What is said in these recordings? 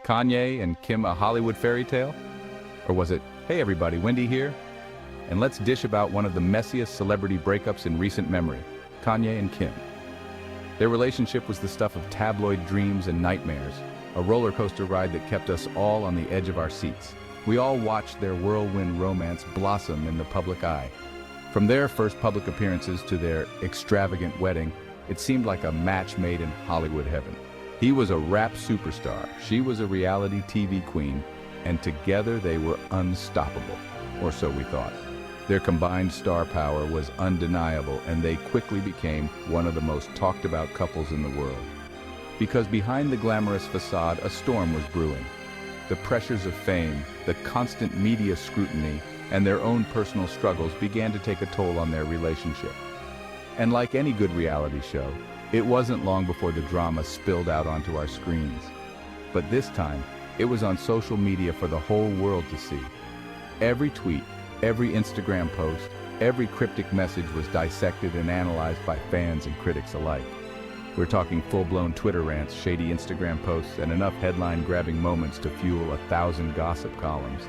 Kanye and Kim a Hollywood fairy tale? Or was it, hey everybody, Wendy here? And let's dish about one of the messiest celebrity breakups in recent memory, Kanye and Kim. Their relationship was the stuff of tabloid dreams and nightmares, a roller coaster ride that kept us all on the edge of our seats. We all watched their whirlwind romance blossom in the public eye. From their first public appearances to their extravagant wedding, it seemed like a match made in Hollywood heaven. He was a rap superstar, she was a reality TV queen, and together they were unstoppable, or so we thought. Their combined star power was undeniable, and they quickly became one of the most talked about couples in the world. Because behind the glamorous facade, a storm was brewing. The pressures of fame, the constant media scrutiny, and their own personal struggles began to take a toll on their relationship. And like any good reality show, it wasn't long before the drama spilled out onto our screens. But this time, it was on social media for the whole world to see. Every tweet, every Instagram post, every cryptic message was dissected and analyzed by fans and critics alike. We're talking full-blown Twitter rants, shady Instagram posts, and enough headline-grabbing moments to fuel 1,000 gossip columns.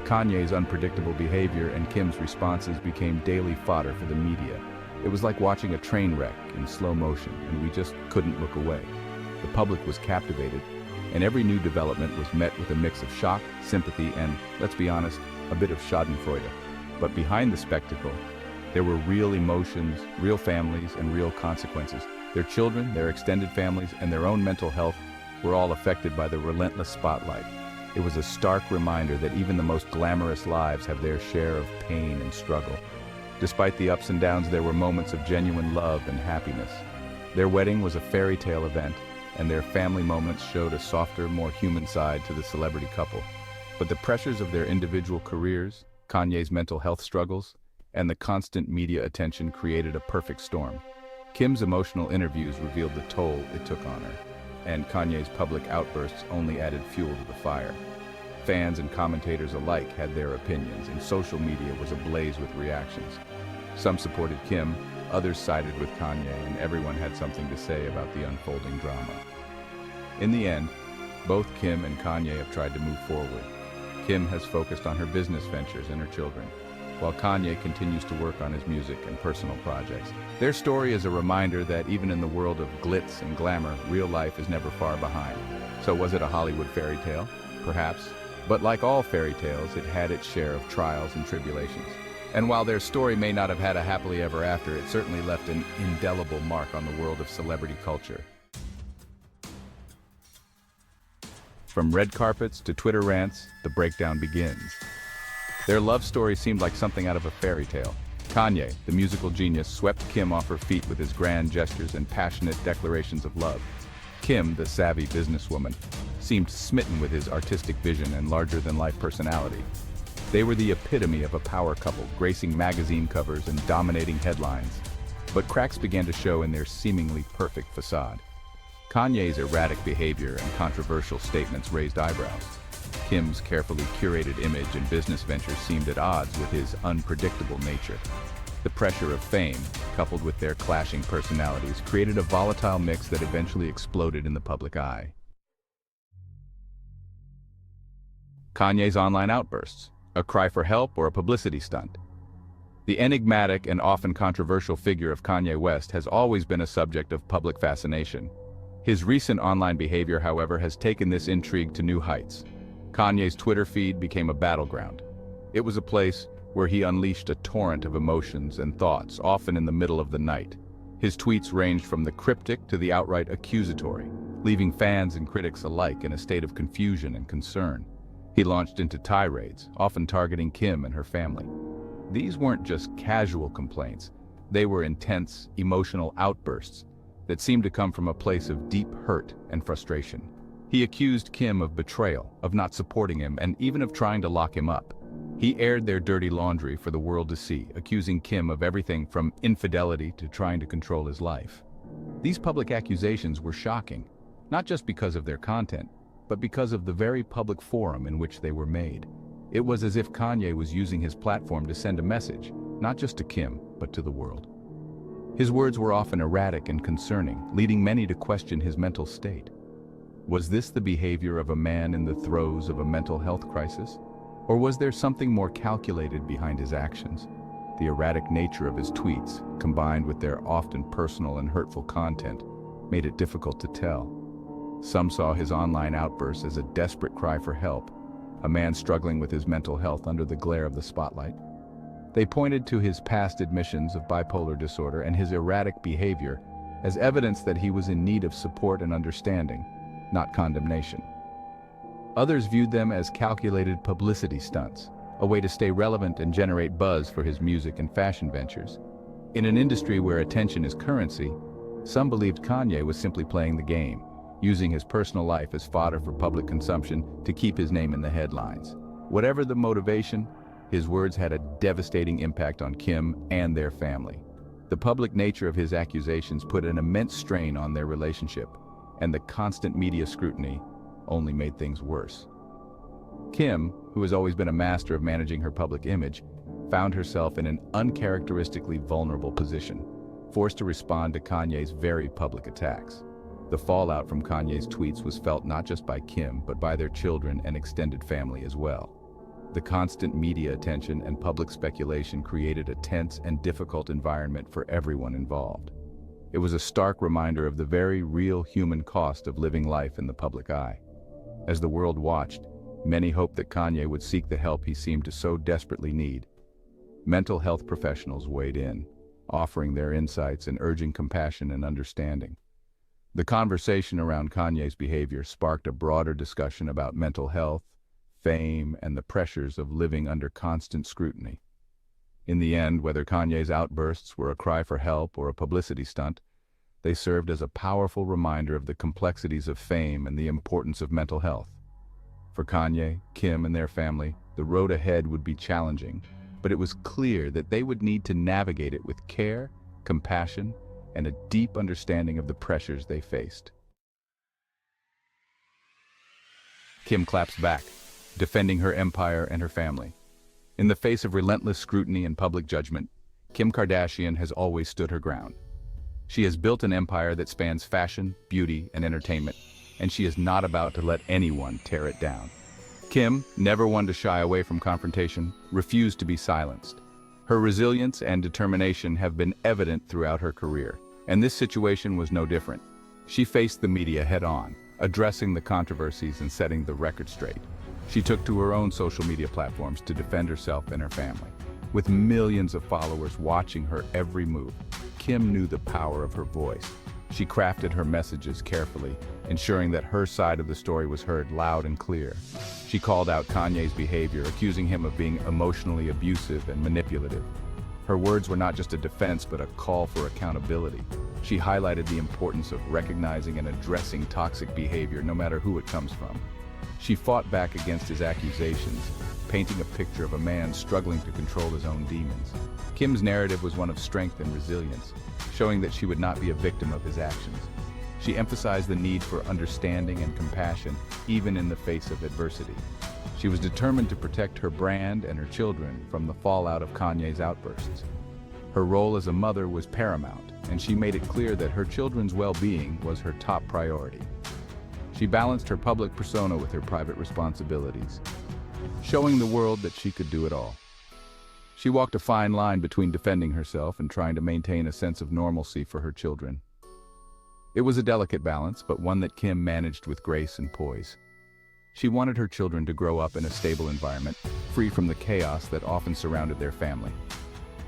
Kanye's unpredictable behavior and Kim's responses became daily fodder for the media. It was like watching a train wreck in slow motion, and we just couldn't look away. The public was captivated, and every new development was met with a mix of shock, sympathy, and, let's be honest, a bit of schadenfreude. But behind the spectacle, there were real emotions, real families, and real consequences. Their children, their extended families, and their own mental health were all affected by the relentless spotlight. It was a stark reminder that even the most glamorous lives have their share of pain and struggle. Despite the ups and downs, there were moments of genuine love and happiness. Their wedding was a fairy tale event, and their family moments showed a softer, more human side to the celebrity couple. But the pressures of their individual careers, Kanye's mental health struggles, and the constant media attention created a perfect storm. Kim's emotional interviews revealed the toll it took on her, and Kanye's public outbursts only added fuel to the fire. Fans and commentators alike had their opinions, and social media was ablaze with reactions. Some supported Kim, others sided with Kanye, and everyone had something to say about the unfolding drama. In the end, both Kim and Kanye have tried to move forward. Kim has focused on her business ventures and her children, while Kanye continues to work on his music and personal projects. Their story is a reminder that even in the world of glitz and glamour, real life is never far behind. So was it a Hollywood fairy tale? Perhaps. But like all fairy tales, it had its share of trials and tribulations. And while their story may not have had a happily ever after, it certainly left an indelible mark on the world of celebrity culture. From red carpets to Twitter rants, the breakdown begins. Their love story seemed like something out of a fairy tale. Kanye, the musical genius, swept Kim off her feet with his grand gestures and passionate declarations of love. Kim, the savvy businesswoman, seemed smitten with his artistic vision and larger-than-life personality. They were the epitome of a power couple, gracing magazine covers and dominating headlines. But cracks began to show in their seemingly perfect facade. Kanye's erratic behavior and controversial statements raised eyebrows. Kim's carefully curated image and business ventures seemed at odds with his unpredictable nature. The pressure of fame, coupled with their clashing personalities, created a volatile mix that eventually exploded in the public eye. Kanye's online outbursts, a cry for help or a publicity stunt. The enigmatic and often controversial figure of Kanye West has always been a subject of public fascination. His recent online behavior, however, has taken this intrigue to new heights. Kanye's Twitter feed became a battleground. It was a place where he unleashed a torrent of emotions and thoughts, often in the middle of the night. His tweets ranged from the cryptic to the outright accusatory, leaving fans and critics alike in a state of confusion and concern. He launched into tirades, often targeting Kim and her family. These weren't just casual complaints. They were intense, emotional outbursts that seemed to come from a place of deep hurt and frustration. He accused Kim of betrayal, of not supporting him, and even of trying to lock him up. He aired their dirty laundry for the world to see, accusing Kim of everything from infidelity to trying to control his life. These public accusations were shocking, not just because of their content, but because of the very public forum in which they were made. It was as if Kanye was using his platform to send a message, not just to Kim, but to the world. His words were often erratic and concerning, leading many to question his mental state. Was this the behavior of a man in the throes of a mental health crisis? Or was there something more calculated behind his actions? The erratic nature of his tweets, combined with their often personal and hurtful content, made it difficult to tell. Some saw his online outbursts as a desperate cry for help, a man struggling with his mental health under the glare of the spotlight. They pointed to his past admissions of bipolar disorder and his erratic behavior as evidence that he was in need of support and understanding, not condemnation. Others viewed them as calculated publicity stunts, a way to stay relevant and generate buzz for his music and fashion ventures. In an industry where attention is currency, some believed Kanye was simply playing the game, using his personal life as fodder for public consumption to keep his name in the headlines. Whatever the motivation, his words had a devastating impact on Kim and their family. The public nature of his accusations put an immense strain on their relationship, and the constant media scrutiny only made things worse. Kim, who has always been a master of managing her public image, found herself in an uncharacteristically vulnerable position, forced to respond to Kanye's very public attacks. The fallout from Kanye's tweets was felt not just by Kim, but by their children and extended family as well. The constant media attention and public speculation created a tense and difficult environment for everyone involved. It was a stark reminder of the very real human cost of living life in the public eye. As the world watched, many hoped that Kanye would seek the help he seemed to so desperately need. Mental health professionals weighed in, offering their insights and urging compassion and understanding. The conversation around Kanye's behavior sparked a broader discussion about mental health, fame, and the pressures of living under constant scrutiny. In the end, whether Kanye's outbursts were a cry for help or a publicity stunt, they served as a powerful reminder of the complexities of fame and the importance of mental health. For Kanye, Kim, and their family, the road ahead would be challenging, but it was clear that they would need to navigate it with care, compassion, and a deep understanding of the pressures they faced. Kim claps back, defending her empire and her family. In the face of relentless scrutiny and public judgment, Kim Kardashian has always stood her ground. She has built an empire that spans fashion, beauty, and entertainment, and she is not about to let anyone tear it down. Kim, never one to shy away from confrontation, refused to be silenced. Her resilience and determination have been evident throughout her career, and this situation was no different. She faced the media head-on, addressing the controversies and setting the record straight. She took to her own social media platforms to defend herself and her family. With millions of followers watching her every move, Kim knew the power of her voice. She crafted her messages carefully, ensuring that her side of the story was heard loud and clear. She called out Kanye's behavior, accusing him of being emotionally abusive and manipulative. Her words were not just a defense, but a call for accountability. She highlighted the importance of recognizing and addressing toxic behavior, no matter who it comes from. She fought back against his accusations, painting a picture of a man struggling to control his own demons. Kim's narrative was one of strength and resilience, showing that she would not be a victim of his actions. She emphasized the need for understanding and compassion, even in the face of adversity. She was determined to protect her brand and her children from the fallout of Kanye's outbursts. Her role as a mother was paramount, and she made it clear that her children's well-being was her top priority. She balanced her public persona with her private responsibilities, showing the world that she could do it all. She walked a fine line between defending herself and trying to maintain a sense of normalcy for her children. It was a delicate balance, but one that Kim managed with grace and poise. She wanted her children to grow up in a stable environment, free from the chaos that often surrounded their family.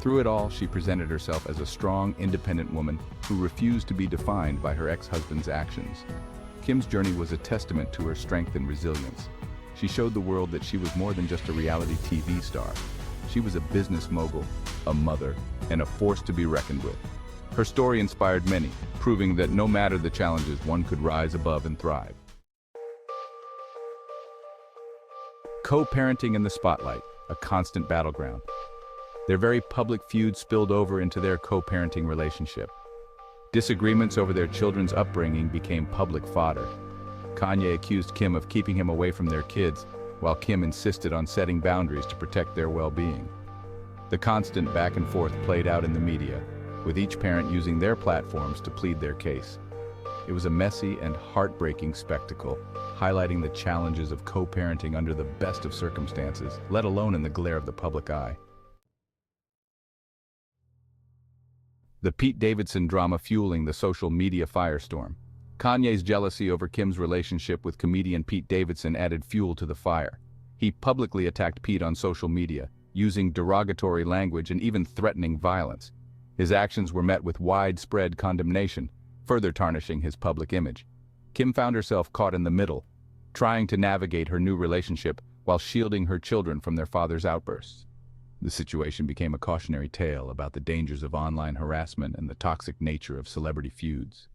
Through it all, she presented herself as a strong, independent woman who refused to be defined by her ex-husband's actions. Kim's journey was a testament to her strength and resilience. She showed the world that she was more than just a reality TV star. She was a business mogul, a mother, and a force to be reckoned with. Her story inspired many, proving that no matter the challenges, one could rise above and thrive. Co-parenting in the spotlight, a constant battleground. Their very public feud spilled over into their co-parenting relationship. Disagreements over their children's upbringing became public fodder. Kanye accused Kim of keeping him away from their kids, while Kim insisted on setting boundaries to protect their well-being. The constant back and forth played out in the media, with each parent using their platforms to plead their case. It was a messy and heartbreaking spectacle, highlighting the challenges of co-parenting under the best of circumstances, let alone in the glare of the public eye. The Pete Davidson drama fueling the social media firestorm. Kanye's jealousy over Kim's relationship with comedian Pete Davidson added fuel to the fire. He publicly attacked Pete on social media, using derogatory language and even threatening violence. His actions were met with widespread condemnation, further tarnishing his public image. Kim found herself caught in the middle, trying to navigate her new relationship while shielding her children from their father's outbursts. The situation became a cautionary tale about the dangers of online harassment and the toxic nature of celebrity feuds.